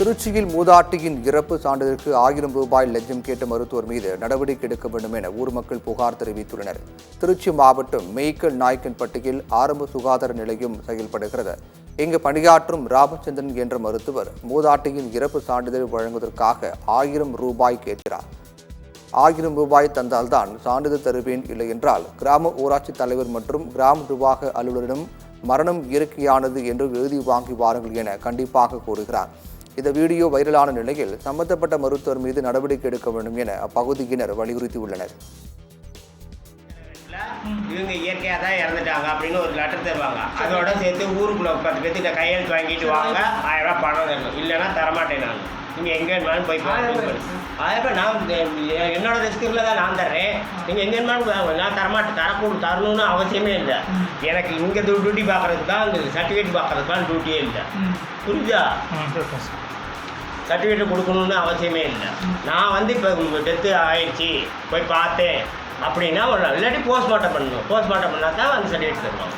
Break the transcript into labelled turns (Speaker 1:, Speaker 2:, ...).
Speaker 1: திருச்சியில் மூதாட்டியின் இறப்பு சான்றிதழுக்கு 1000 ரூபாய் லஞ்சம் கேட்ட மருத்துவர் மீது நடவடிக்கை எடுக்க வேண்டும் என ஊர் மக்கள் புகார் தெரிவித்துள்ளனர். திருச்சி மாவட்டம் மேய்க்கல் நாயக்கன்பட்டியில் ஆரம்ப சுகாதார நிலையம் செயல்படுகிறது. இங்கு பணியாற்றும் ராமச்சந்திரன் என்ற மருத்துவர் மூதாட்டியின் இறப்பு சான்றிதழ் வழங்குவதற்காக 1000 ரூபாய் கேட்கிறார். 1000 ரூபாய் தந்தால்தான் சான்றிதழ் தருவேன், இல்லை என்றால் கிராம ஊராட்சி தலைவர் மற்றும் கிராம நிர்வாக அலுவலரிடம் மரணம் இயற்கையானது என்று எழுதி வாங்கி வாருங்கள் என கண்டிப்பாக கூறுகிறார். இந்த வீடியோ வைரலான நிலையில் சம்பந்தப்பட்ட மருத்துவர் மீது நடவடிக்கை எடுக்க வேண்டும் என அப்பகுதியினர் வலியுறுத்தியுள்ளனர்.
Speaker 2: இவங்க இயற்கையாக தான் இறந்துட்டாங்க அப்படின்னு ஒரு லெட்டர் தருவாங்க. அதோட சேர்த்து ஊருக்குள்ள 10 பேர்த்திட்ட கையெழுத்து வாங்கிட்டு வாங்க, 1000 ரூபாய் பணம் தரணும், இல்லைன்னா தரமாட்டேன். நான் நீங்கள் எங்கே வேணாலும் போய் அதே நான் என்னோட ரிஸ்கில் தான் நான் தர்றேன். நீங்கள் எங்கே வேணாலும் நான் தரமாட்டேன். தரணும்னு அவசியமே இல்லை. எனக்கு இங்கே டியூட்டி பார்க்குறதுக்கு தான், இந்த சர்டிஃபிகேட் பார்க்குறதுக்கு தான் டியூட்டியே இல்லை. புரியுதா? சர்டிஃபிகேட் கொடுக்கணும்னு அவசியமே இல்லை. நான் இப்போ டெத்து ஆயிடுச்சு போய் பார்த்தேன் அப்படின்னா இல்லாட்டி போஸ்ட்மார்ட்டம் பண்ணணும். போஸ்ட்மார்ட்டம் பண்ணால் தான் அந்த சர்டிஃபிகேட் தருவாங்க.